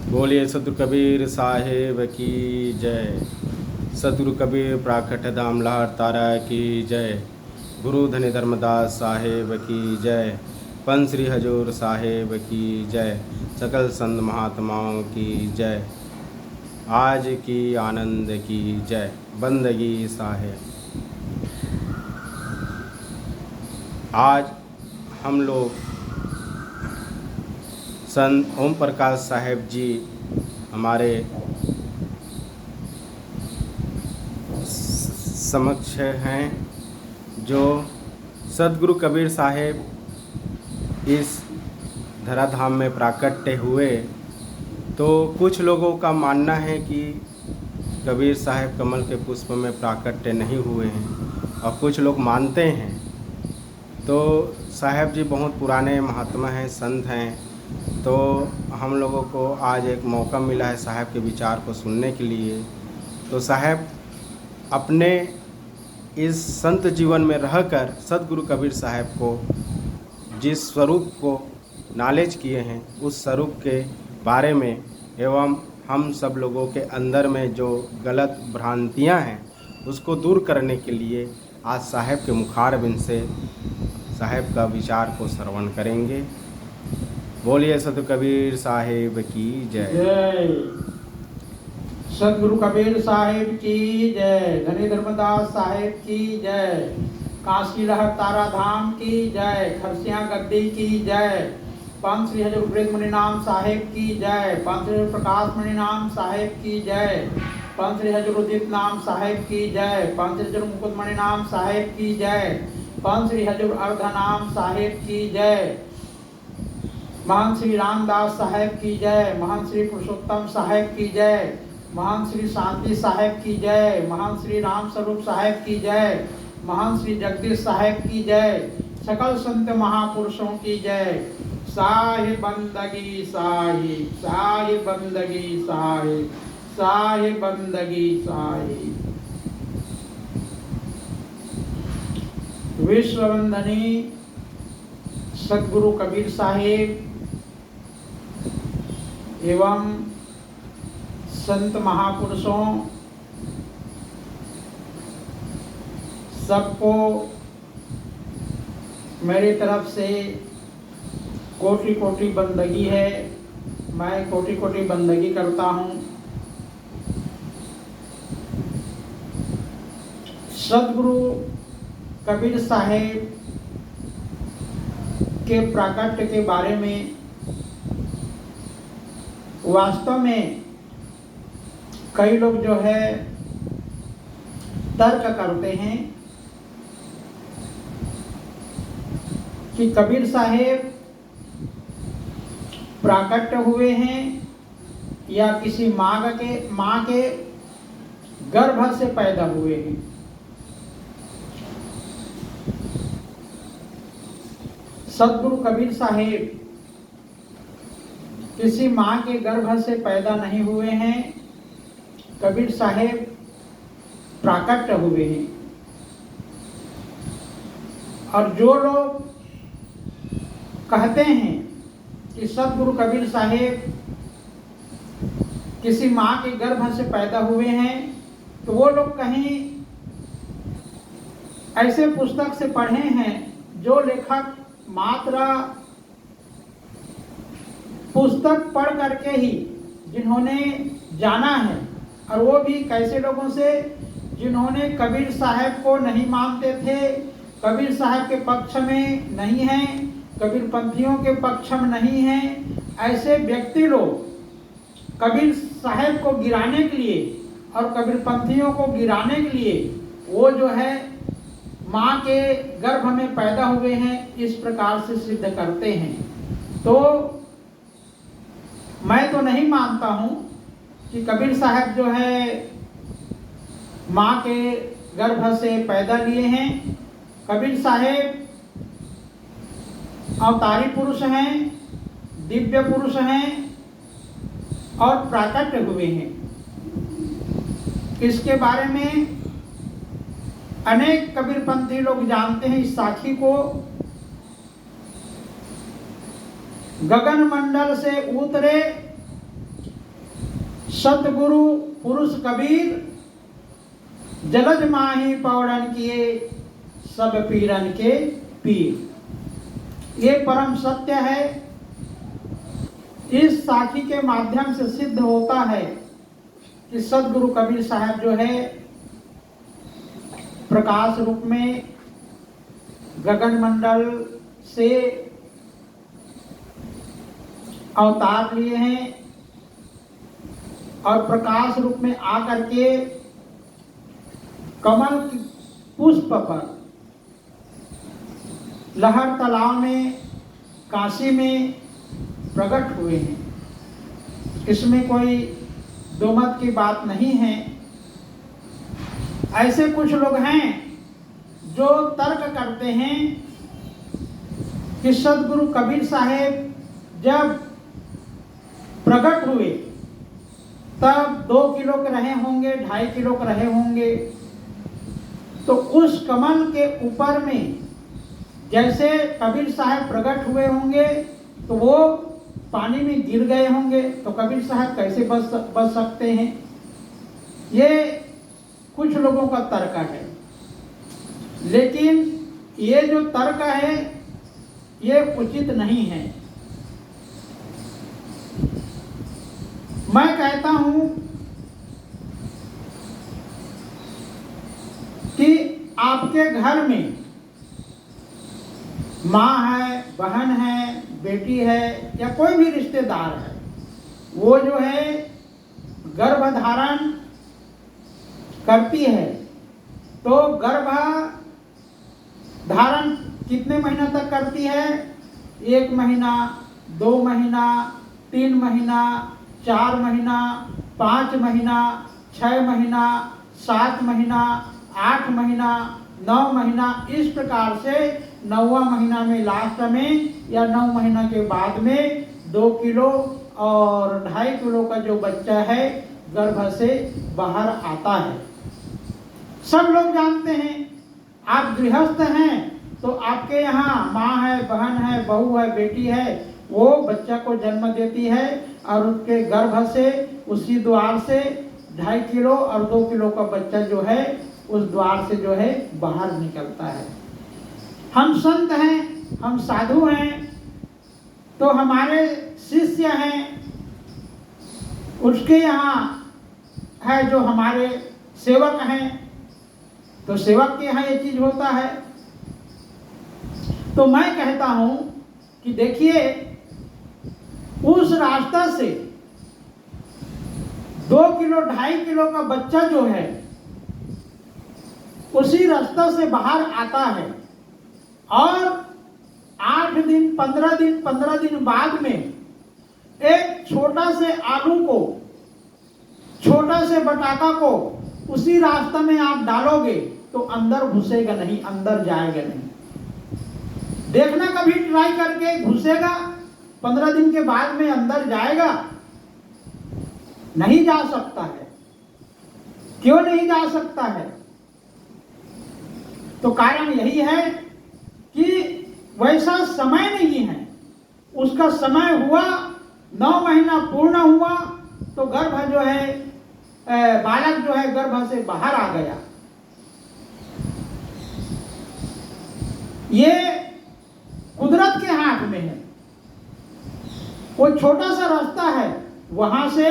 बोलिए सतगुरु कबीर साहेब की जय। सतगुरु कबीर प्राकट धाम लाहौर तारा की जय। गुरु धनी धर्मदास साहेब की जय। पंच श्री हजूर साहेब की जय। सकल संत महात्माओं की जय। आज की आनंद की जय। बंदगी साहेब। आज हम लोग संत ओम प्रकाश साहेब जी हमारे समक्ष हैं, जो सतगुरु कबीर साहेब इस धराधाम में प्राकट्य हुए। तो कुछ लोगों का मानना है कि कबीर साहेब कमल के पुष्प में प्राकट्य नहीं हुए हैं, और कुछ लोग मानते हैं। तो साहेब जी बहुत पुराने महात्मा हैं, संत हैं। तो हम लोगों को आज एक मौका मिला है साहब के विचार को सुनने के लिए। तो साहब अपने इस संत जीवन में रहकर सतगुरु कबीर साहब को जिस स्वरूप को नॉलेज किए हैं, उस स्वरूप के बारे में एवं हम सब लोगों के अंदर में जो गलत भ्रांतियां हैं उसको दूर करने के लिए आज साहब के मुखारबिंद से साहब का विचार को श्रवण करेंगे। बोलिए सतगुरु कबीर साहेब की जय। जय सतगुरु कबीर साहेब की जय। धनी धर्मदास साहेब की जय। काशी लहर तारा धाम की जय। खरसिया गद्दी की जय। पंच श्री हजूर वृद्ध मुनि नाम साहेब की जय। पंच श्री प्रकाश मुनि नाम साहेब की जय। पंच श्री हजूर उदित नाम साहेब की जय। पंच श्री हजूर मुकुट मणि नाम साहेब की जय। पंच श्री हजूर अर्ध नाम साहेब की जय। महंत श्री रामदास साहेब की जय। महंत श्री पुरुषोत्तम साहेब की जय। महंत श्री शांति साहेब की जय। महंत श्री राम स्वरूप साहेब की जय। महंत श्री जगदीश साहेब की जय। सकल संत महापुरुषों की जय। साहिब बंदगी साहिब, साहिब बंदगी साहिब, साहिब बंदगी साहिब। विश्ववंदनी सतगुरु कबीर साहेब एवं संत महापुरुषों सबको मेरी तरफ से कोटि कोटि बंदगी है। मैं कोटि कोटि बंदगी करता हूँ। सतगुरु कबीर साहेब के प्राकट्य के बारे में वास्तव में कई लोग जो है तर्क करते हैं कि कबीर साहेब प्राकट्य हुए हैं या किसी माँ के गर्भ से पैदा हुए हैं। सतगुरु कबीर साहेब किसी माँ के गर्भ से पैदा नहीं हुए हैं। कबीर साहेब प्राकट्य हुए हैं। और जो लोग कहते हैं कि सतगुरु कबीर साहेब किसी माँ के गर्भ से पैदा हुए हैं, तो वो लोग कहीं ऐसे पुस्तक से पढ़े हैं जो लेखक मात्र पुस्तक पढ़ करके ही जिन्होंने जाना है, और वो भी कैसे लोगों से जिन्होंने कबीर साहब को नहीं मानते थे, कबीर साहब के पक्ष में नहीं हैं, कबीर पंथियों के पक्ष में नहीं हैं। ऐसे व्यक्ति लोग कबीर साहब को गिराने के लिए और कबीर पंथियों को गिराने के लिए वो जो है माँ के गर्भ में पैदा हुए हैं, इस प्रकार से सिद्ध करते हैं। तो मैं तो नहीं मानता हूँ कि कबीर साहब जो है माँ के गर्भ से पैदा लिए हैं। कबीर साहेब अवतारी पुरुष हैं, दिव्य पुरुष हैं और प्राकट्य हुए हैं। इसके बारे में अनेक कबीरपंथी लोग जानते हैं। इस साखी को गगन मंडल से उतरे सतगुरु पुरुष कबीर जलज माही पौड़न किए सब पीरन के पीर। ये परम सत्य है। इस साखी के माध्यम से सिद्ध होता है कि सतगुरु कबीर साहब जो है प्रकाश रूप में गगन मंडल से अवतार लिए हैं और प्रकाश रूप में आकर के कमल की पुष्प पर लहर तालाब में काशी में प्रकट हुए हैं। इसमें कोई दो मत की बात नहीं है। ऐसे कुछ लोग हैं जो तर्क करते हैं कि सतगुरु कबीर साहेब जब प्रकट हुए तब 2 किलो के रहे होंगे, 2.5 किलो के रहे होंगे, तो उस कमल के ऊपर में जैसे कबीर साहब प्रकट हुए होंगे तो वो पानी में गिर गए होंगे, तो कबीर साहब कैसे बच सकते हैं? ये कुछ लोगों का तर्क है। लेकिन ये जो तर्क है ये उचित नहीं है। मैं कहता हूं कि आपके घर में माँ है, बहन है, बेटी है या कोई भी रिश्तेदार है, वो जो है गर्भधारण करती है, तो गर्भ धारण कितने महीना तक करती है? 1 महीना, 2 महीना, 3 महीना, 4 महीना, 5 महीना, 6 महीना, 7 महीना, 8 महीना, 9 महीना, इस प्रकार से 9वां महीना में लास्ट में या 9 महीना के बाद में 2 किलो और 2.5 किलो का जो बच्चा है गर्भ से बाहर आता है। सब लोग जानते हैं। आप गृहस्थ हैं तो आपके यहाँ माँ है, बहन है, बहू है, बेटी है, वो बच्चा को जन्म देती है और उसके गर्भ से उसी द्वार से 2.5 किलो और 2 किलो का बच्चा जो है उस द्वार से जो है बाहर निकलता है। हम संत हैं, हम साधु हैं, तो हमारे शिष्य हैं, उसके यहाँ है जो हमारे सेवक हैं, तो सेवक के यहाँ ये चीज होता है। तो मैं कहता हूं कि देखिए उस रास्ता से 2 किलो 2.5 किलो का बच्चा जो है उसी रास्ता से बाहर आता है और 8 दिन 15 दिन बाद में एक छोटा से आलू को, छोटा से बटाका को उसी रास्ते में आप डालोगे तो अंदर घुसेगा नहीं, अंदर जाएगा नहीं। देखना कभी ट्राई करके, घुसेगा 15 दिन के बाद में अंदर जाएगा? नहीं जा सकता है। क्यों नहीं जा सकता है? तो कारण यही है कि वैसा समय नहीं है। उसका समय हुआ, 9 महीना पूर्ण हुआ तो गर्भ जो है बालक जो है गर्भ से बाहर आ गया। ये कुदरत के हाथ में है। वो छोटा सा रास्ता है, वहां से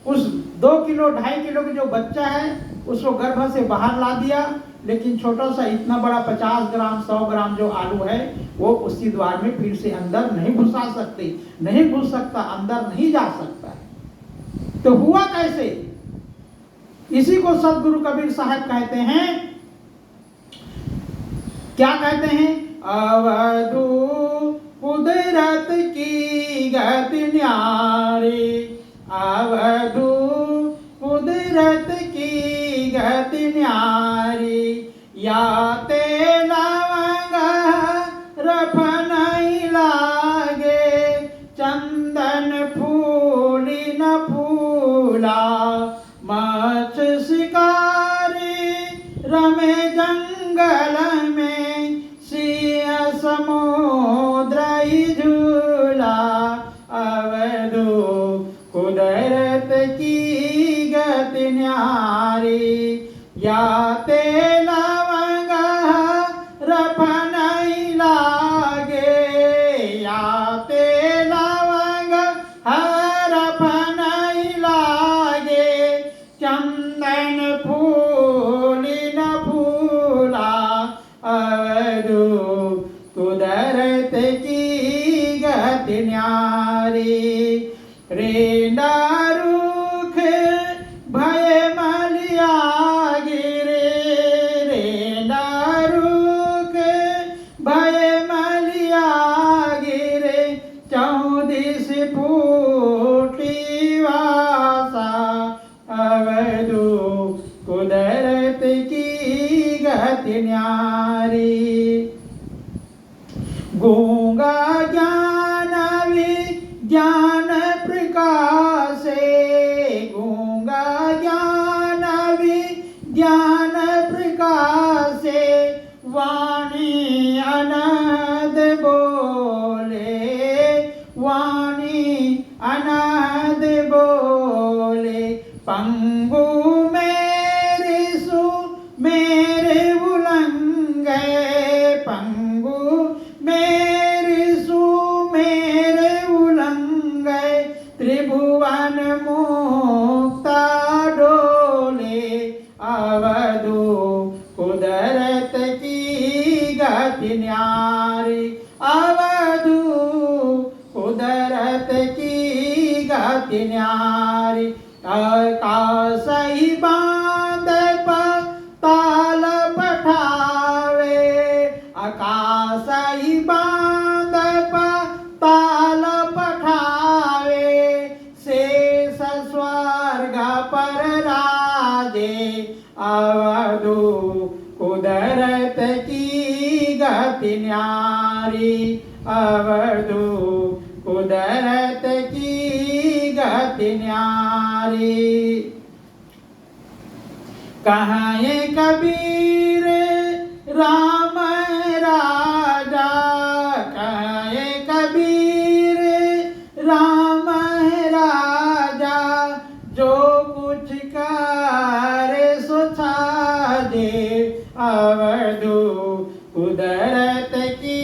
उस 2 किलो 2.5 किलो का जो बच्चा है उसको गर्भ से बाहर ला दिया, लेकिन छोटा सा इतना बड़ा 50 ग्राम 100 ग्राम जो आलू है वो उसी द्वार में फिर से अंदर नहीं घुसा सकते, नहीं घुस सकता, अंदर नहीं जा सकता। तो हुआ कैसे? इसी को सतगुरु कबीर साहब कहते हैं। क्या कहते हैं? अवधू कुदरत की गति न्यारी, अवधू कुदरत की गति न्यारी, या ते लवंग रफ नहीं लागे, चंदन फूली न फूला, मछ शिकारी रमे जंगल में, सिंह समुद्र ही झूला, अवधू कुदरत ते लवंग रफ नहीं लागे, या ते लवंग रफ नहीं लागे, चंदन फूल न फूला अवधू कुदरत की गति न्यारी। रे रुख भय मलिया गिरे, रे रुख भय मलिया गिरे, चौदिस फूटी वासा अवधू कुदरत की गति न्यारी। गूंगा ज्ञान विज्ञान प्रकाशे, गूंगा ज्ञान विज्ञान प्रकाशे, वाणी अनहद बोले, वाणी अनहद बोले, पंगु मेरे सु मेरे उलंगे, पंगु मेरे सु मेरे उलंगे, त्रिभुवन मुक्ता डोले अवधू कुदरत की गति न्यारी, अवधू कुदरत की गति न्यारी। आकाश ही बांध ताल पठावे, आकाश ही बांध ताल पठावे, शेष स्वर्ग पर राजे अवधू कुदरत की गति न्यारी, अवधू कुदरत की गति न्यारी। कहाँ कबीर राम राजा, कहाँ कबीर राम राजा, जो कुछ करे सो छाजे अवधू कुदरत की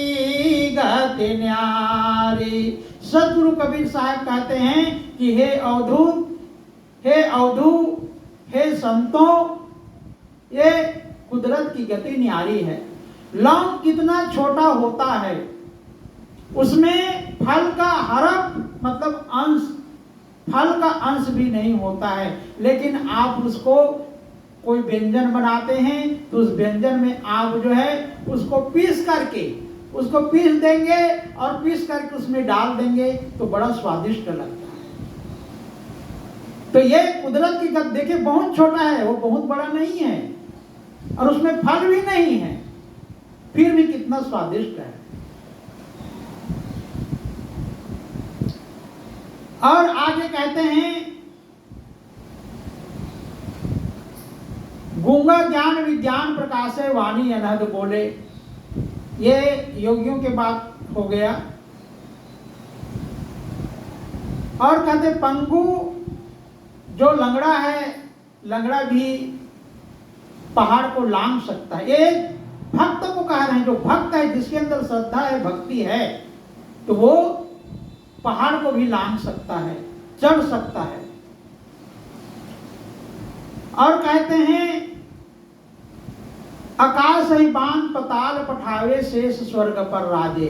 गति न्यारी। सदगुरु कबीर साहब कहते हैं कि हे अवधूत, हे अवधू, हे संतों, ये कुदरत की गति न्यारी है। लौंग कितना छोटा होता है, उसमें फल का हरफ मतलब अंश, फल का अंश भी नहीं होता है, लेकिन आप उसको कोई व्यंजन बनाते हैं तो उस व्यंजन में आप जो है उसको पीस करके उसको पीस देंगे और पीस करके उसमें डाल देंगे तो बड़ा स्वादिष्ट लगता है। तो ये कुदरत की गत देखिए, बहुत छोटा है, वो बहुत बड़ा नहीं है और उसमें फल भी नहीं है, फिर भी कितना स्वादिष्ट है। और आगे कहते हैं, गूंगा ज्ञान विज्ञान प्रकाशे, वाणी अनहद बोले। ये योगियों के बात हो गया। और कहते पंगु, जो लंगड़ा है, लंगड़ा भी पहाड़ को लांघ सकता है। ये भक्त को कह रहे हैं, जो भक्त है, जिसके अंदर श्रद्धा है, भक्ति है, तो वो पहाड़ को भी लांघ सकता है, चढ़ सकता है। और कहते हैं आकाश ही बांध पताल पठावे, शेष स्वर्ग पर राजे।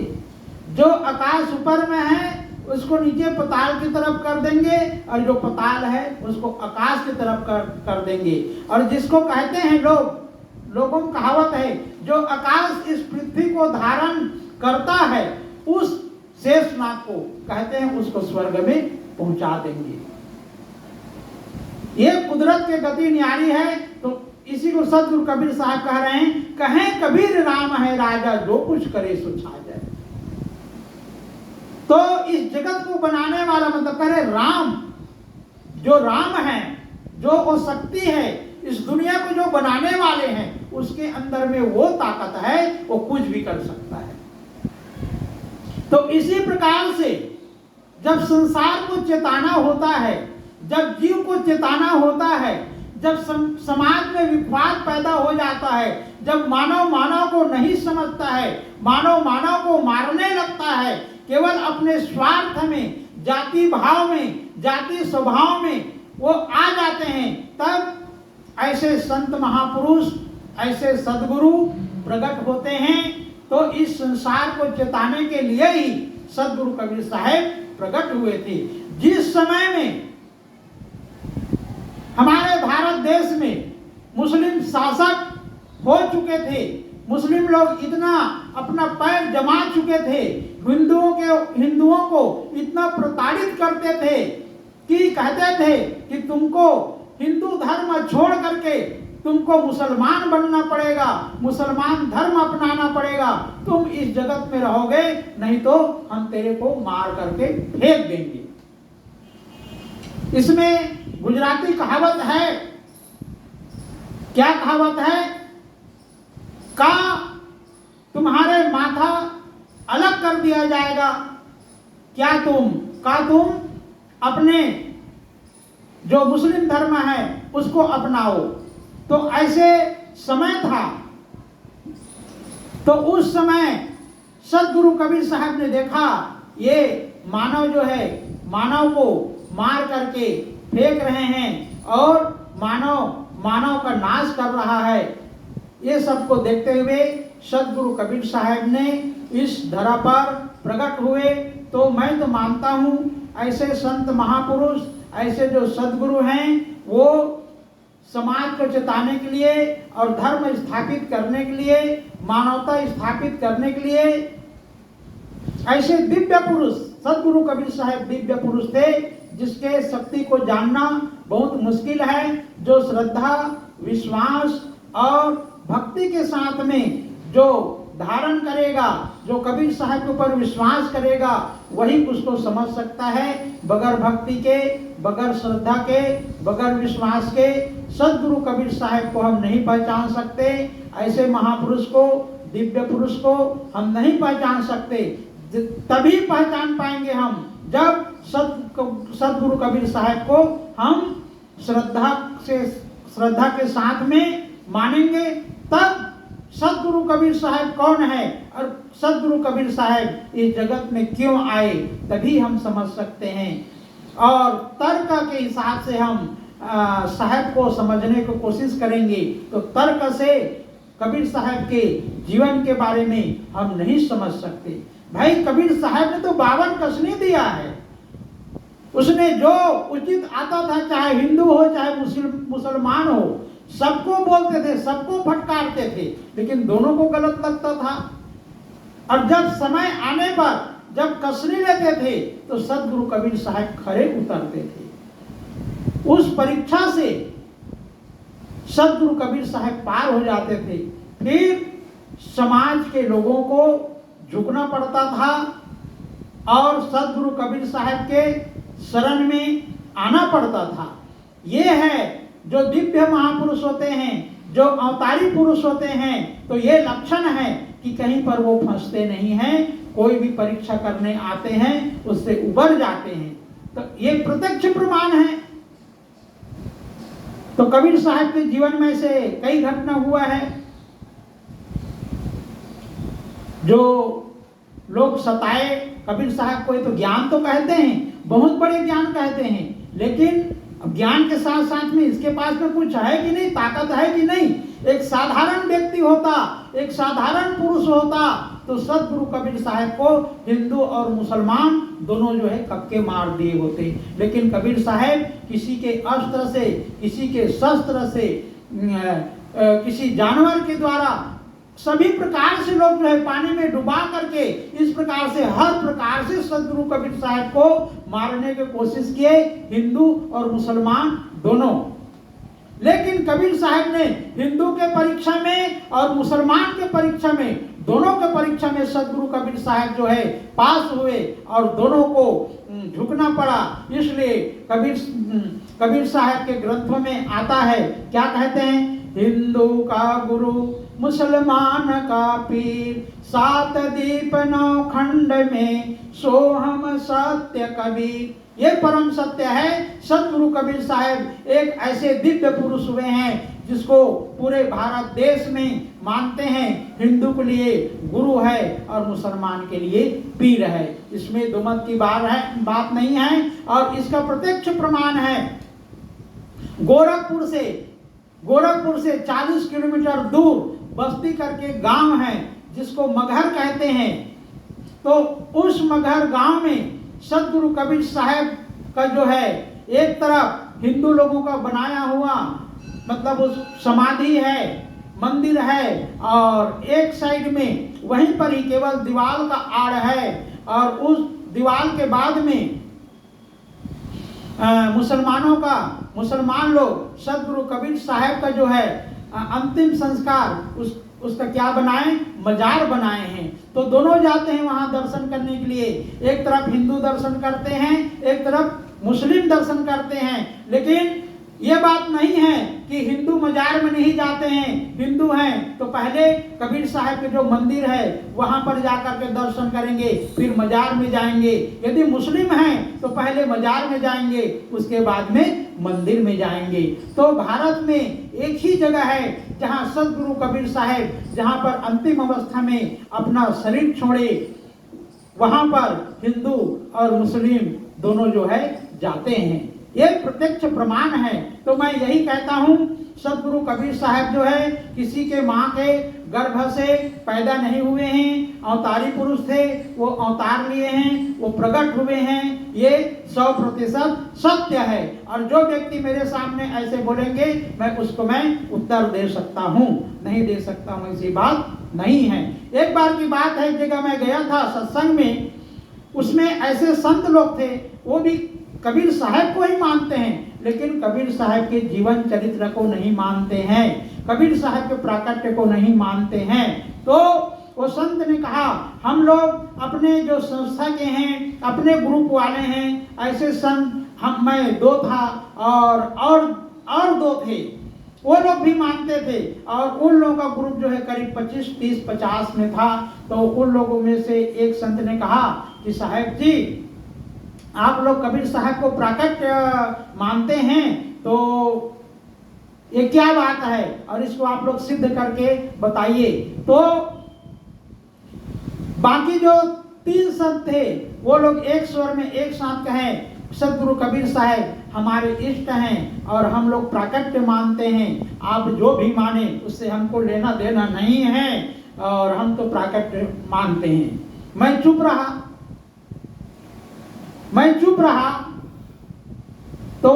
जो आकाश ऊपर में है उसको नीचे पताल की तरफ कर देंगे, और जो पताल है उसको आकाश की तरफ कर देंगे। और जिसको कहते हैं लोगों की कहावत है, जो आकाश इस पृथ्वी को धारण करता है उस शेषनाग को कहते हैं, उसको स्वर्ग में पहुंचा देंगे। ये कुदरत के गति न्यारी है। तो इसी को सदगुरु कबीर साहब कह रहे हैं, कहें कबीर राम है राजा, जो कुछ करे सो छा जाए। तो इस जगत को बनाने वाला मतलब करे राम, जो राम है, जो वो शक्ति है, इस दुनिया को जो बनाने वाले हैं, उसके अंदर में वो ताकत है, वो कुछ भी कर सकता है। तो इसी प्रकार से जब संसार को चेताना होता है, जब जीव को चेताना होता है जब समाज में विवाद पैदा हो जाता है, जब मानव मानव को नहीं समझता है, मानव मानव को मारने लगता है, केवल अपने स्वार्थ में, जाति भाव में, जाति स्वभाव में वो आ जाते हैं, तब ऐसे संत महापुरुष, ऐसे सद्गुरु प्रकट होते हैं। तो इस संसार को चेताने के लिए ही सद्गुरु कबीर साहब प्रकट हुए थे। जिस समय में हमारे भारत देश में मुस्लिम शासक हो चुके थे, मुस्लिम लोग इतना अपना पैर जमा चुके थे, हिंदुओं को इतना प्रताड़ित करते थे कि कहते थे कि तुमको हिंदू धर्म छोड़ करके तुमको मुसलमान बनना पड़ेगा, मुसलमान धर्म अपनाना पड़ेगा, तुम इस जगत में रहोगे, नहीं तो हम तेरे को मार करके फेंक देंगे। इसमें गुजराती कहावत है, क्या कहावत है? का तुम्हारे माथा अलग कर दिया जाएगा, क्या तुम अपने जो मुस्लिम धर्म है उसको अपनाओ। तो ऐसे समय था। तो उस समय सद्गुरु कबीर साहब ने देखा ये मानव जो है, मानव को मार करके फेंक रहे हैं और मानव का नाश कर रहा है। ये सब को देखते हुए सद्गुरु कबीर साहब ने इस धरा पर प्रकट हुए। तो मैं तो मानता हूँ ऐसे संत महापुरुष, ऐसे जो सद्गुरु हैं, वो समाज को चेताने के लिए और धर्म स्थापित करने के लिए, मानवता स्थापित करने के लिए, ऐसे दिव्य पुरुष, सद्गुरु कबीर साहब दिव्य पुरुष थे जिसके शक्ति को जानना बहुत मुश्किल है। जो श्रद्धा, विश्वास और भक्ति के साथ में जो धारण करेगा, जो कबीर साहब के ऊपर विश्वास करेगा, वही उसको समझ सकता है। बगैर भक्ति के, बगैर श्रद्धा के, बगैर विश्वास के सद्गुरु कबीर साहब को हम नहीं पहचान सकते। ऐसे महापुरुष को, दिव्य पुरुष को हम नहीं पहचान सकते। तभी पहचान पाएंगे हम जब सद्गुरु कबीर साहब को हम श्रद्धा के साथ में मानेंगे। तब सद्गुरु कबीर साहब कौन है और सद्गुरु कबीर साहब इस जगत में क्यों आए, तभी हम समझ सकते हैं। और तर्क के हिसाब से हम साहब को समझने को कोशिश करेंगे तो तर्क से कबीर साहब के जीवन के बारे में हम नहीं समझ सकते। भाई कबीर साहब ने तो 52 कसनी दिया है। उसने जो उचित आता था, चाहे हिंदू हो चाहे मुसलमान हो, सबको बोलते थे, सबको फटकारते थे, लेकिन दोनों को गलत लगता था। और जब समय आने पर जब कसनी लेते थे तो सद्गुरु कबीर साहब खरे उतरते थे। उस परीक्षा से सद्गुरु कबीर साहब पार हो जाते थे। फिर समाज के लोगों को झुकना पड़ता था और सद्गुरु कबीर साहब के शरण में आना पड़ता था। ये है जो दिव्य महापुरुष होते हैं, जो अवतारी पुरुष होते हैं, तो ये लक्षण है कि कहीं पर वो फंसते नहीं हैं। कोई भी परीक्षा करने आते हैं उससे उबर जाते हैं। तो ये प्रत्यक्ष प्रमाण है। तो कबीर साहब के जीवन में से कई घटना हुआ है। जो लोग सताए कबीर साहब को, तो ज्ञान तो कहते हैं, बहुत बड़े ज्ञान कहते हैं, लेकिन ज्ञान के साथ साथ में इसके पास में कुछ है कि नहीं, ताकत है कि नहीं। एक साधारण व्यक्ति होता, एक साधारण पुरुष होता तो सद्गुरु कबीर साहब को हिंदू और मुसलमान दोनों जो है कक्के मार दिए होते। लेकिन कबीर साहब किसी के अस्त्र से, किसी के शस्त्र से, किसी जानवर के द्वारा, सभी प्रकार से लोग जो है पानी में डुबा करके, इस प्रकार से हर प्रकार से सद्गुरु कबीर साहब को मारने की कोशिश किए, हिंदू और मुसलमान दोनों। लेकिन कबीर साहब ने हिंदू के परीक्षा में और मुसलमान के परीक्षा में, दोनों के परीक्षा में सद्गुरु कबीर साहब जो है पास हुए और दोनों को झुकना पड़ा। इसलिए कबीर साहब के ग्रंथों में आता है, क्या कहते हैं? हिंदू का गुरु मुसलमान का पीर, 7 दीप 9 खंड में सोहम सत्य कबीर। ये परम सत्य है। सतगुरु कबीर साहब एक ऐसे दिव्य पुरुष हुए हैं जिसको पूरे भारत देश में मानते हैं। हिंदू के लिए गुरु है और मुसलमान के लिए पीर है। इसमें दो मत की बात नहीं है। और इसका प्रत्यक्ष प्रमाण है गोरखपुर से 40 किलोमीटर दूर बस्ती करके गांव है जिसको मगहर कहते हैं। तो उस मगहर गांव में सतगुरु कबीर साहब का जो है एक तरफ हिंदू लोगों का बनाया हुआ मतलब उस समाधि है, मंदिर है, और एक साइड में वहीं पर ही केवल दीवार का आड़ है। और उस दीवार के बाद में मुसलमान लोग सतगुरु कबीर साहब का जो है अंतिम संस्कार उसका क्या बनाए, मजार बनाए हैं। तो दोनों जाते हैं वहां दर्शन करने के लिए। एक तरफ हिंदू दर्शन करते हैं, एक तरफ मुस्लिम दर्शन करते हैं। लेकिन ये बात नहीं है कि हिंदू मजार में नहीं जाते हैं। हिंदू हैं तो पहले कबीर साहब के जो मंदिर है वहां पर जाकर के दर्शन करेंगे, फिर मजार में जाएंगे। यदि मुस्लिम हैं तो पहले मजार में जाएंगे, उसके बाद में मंदिर में जाएंगे। तो भारत में एक ही जगह है जहां सतगुरु कबीर साहब जहां पर अंतिम अवस्था में अपना शरीर छोड़े, वहां पर हिंदू और मुस्लिम दोनों जो है जाते हैं। ये प्रत्यक्ष प्रमाण है। तो मैं यही कहता हूँ सतगुरु कबीर साहब जो है किसी के माँ के गर्भ से पैदा नहीं हुए हैं, अवतारी पुरुष थे, वो अवतार लिए हैं, वो प्रकट हुए हैं। ये 100% सत्य है। और जो व्यक्ति मेरे सामने ऐसे बोलेंगे मैं उसको मैं उत्तर दे सकता हूँ, नहीं दे सकता हूँ ऐसी बात नहीं है। एक बार की बात है, एक जगह मैं गया था सत्संग में, उसमें ऐसे संत लोग थे, वो भी कबीर साहब को ही मानते हैं लेकिन कबीर साहब के जीवन चरित्र को नहीं मानते हैं, कबीर साहब के प्राकट्य को नहीं मानते हैं। तो वो संत ने कहा हम लोग अपने जो संस्था के हैं, अपने ग्रुप वाले हैं, ऐसे संत मैं 2 था और 2 थे, वो लोग भी मानते थे। और उन लोगों का ग्रुप जो है करीब 25, 30, 50 में था। तो उन लोगों में से एक संत ने कहा कि साहब जी आप लोग कबीर साहब को प्राकट्य मानते हैं तो ये क्या बात है और इसको आप लोग सिद्ध करके बताइए। तो बाकी जो 3 संत थे वो लोग एक स्वर में एक साथ कहें सतगुरु कबीर साहब हमारे इष्ट हैं और हम लोग प्राकट्य मानते हैं, आप जो भी माने उससे हमको लेना देना नहीं है और हम तो प्राकट्य मानते हैं। मैं चुप रहा। तो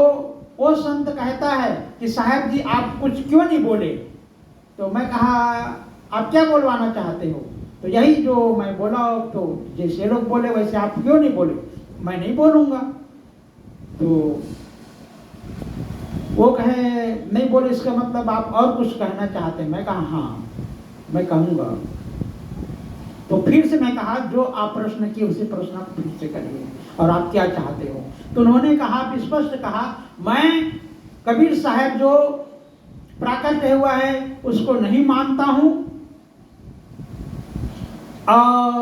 वो संत कहता है कि साहब जी आप कुछ क्यों नहीं बोले। तो मैं कहा आप क्या बोलवाना चाहते हो। तो यही जो मैं बोला, तो जैसे लोग बोले वैसे आप क्यों नहीं बोले। मैं नहीं बोलूंगा। तो वो कहे नहीं बोले इसका मतलब आप और कुछ कहना चाहते हैं। मैं कहा हाँ मैं कहूँगा। तो फिर से मैं कहा जो आप प्रश्न किए उसी प्रश्न आप फिर से करिए और आप क्या चाहते हो। तो उन्होंने कहा स्पष्ट कहा मैं कबीर साहब जो प्राकट्य हुआ है उसको नहीं मानता हूं और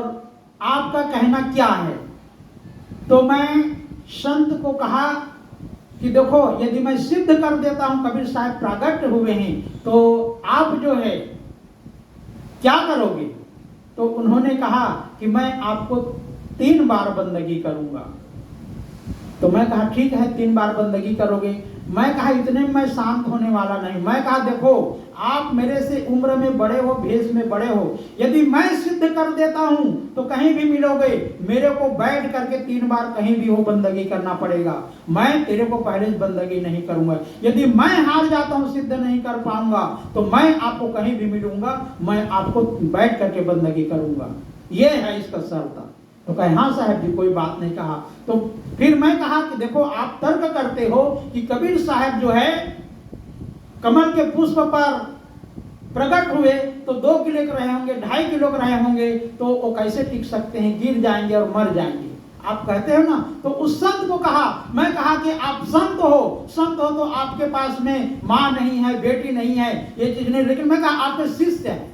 आपका कहना क्या है। तो मैं संत को कहा कि देखो यदि मैं सिद्ध कर देता हूं कबीर साहब प्राकट्य हुए हैं तो आप जो है क्या करोगे। तो उन्होंने कहा कि मैं आपको 3 बार बंदगी करूंगा। तो मैं कहा ठीक है 3 बार बंदगी करोगे। मैं कहा इतने में मैं शांत होने वाला नहीं। मैं कहा देखो आप मेरे से उम्र में बड़े हो, भेष में बड़े हो, यदि मैं सिद्ध कर देता हूं तो कहीं भी मिलोगे, मेरे को बैठ करके 3 बार कहीं भी हो बंदगी करना पड़ेगा। मैं तेरे को पहले बंदगी नहीं करूंगा। यदि मैं हार जाता हूं, सिद्ध नहीं कर पाऊंगा तो मैं आपको कहीं भी मिलूंगा, मैं आपको बैठ करके बंदगी करूंगा। ये है इसका शर्त। तो कहे हाँ साहब जी कोई बात नहीं कहा। तो फिर मैं कहा कि देखो आप तर्क करते हो कि कबीर साहब जो है कमल के पुष्प पर प्रकट हुए तो 2 किलो के रहे होंगे, 2.5 किलो के रहे होंगे, तो वो कैसे टिक सकते हैं, गिर जाएंगे और मर जाएंगे। आप कहते हो ना, तो उस संत को कहा, मैं कहा कि आप संत हो तो आपके पास में माँ नहीं है, बेटी नहीं है, ये चीज नहीं, लेकिन मैं कहा आपके शिष्य है,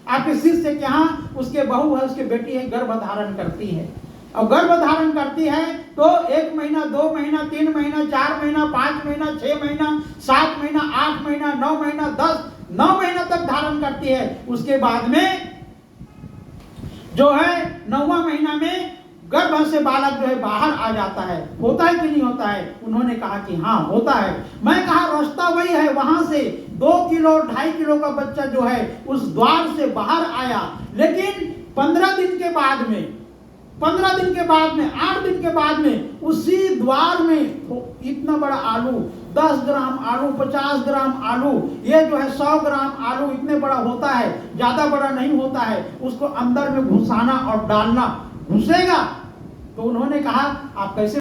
आपके शिष्य के यहाँ उसके बहू है, उसकी बेटी है, गर्भ धारण करती है। और गर्भ धारण करती है तो 1 महीना, 2 महीना, 3 महीना, 4 महीना, 5 महीना, 6 महीना, 7 महीना, 8 महीना, 9 महीना, 9 महीना तक धारण करती है। उसके बाद में जो है 9वां महीना में गर्भ से बालक जो है बाहर आ जाता है। होता है कि नहीं होता है? उन्होंने कहा कि हाँ होता है। मैं कहा रास्ता वही है, वहां से 2 किलो 2.5 किलो का बच्चा जो है उस द्वार से बाहर आया, लेकिन 15 दिन के बाद में 8 दिन के बाद में उसी द्वार में इतना बड़ा आलू, 10 ग्राम आलू, 50 ग्राम आलू, ये जो है 100 ग्राम आलू, इतने बड़ा होता है, ज्यादा बड़ा नहीं होता है, उसको अंदर में घुसाना और डालना, घुसेगा। तो उन्होंने कहा आप कैसे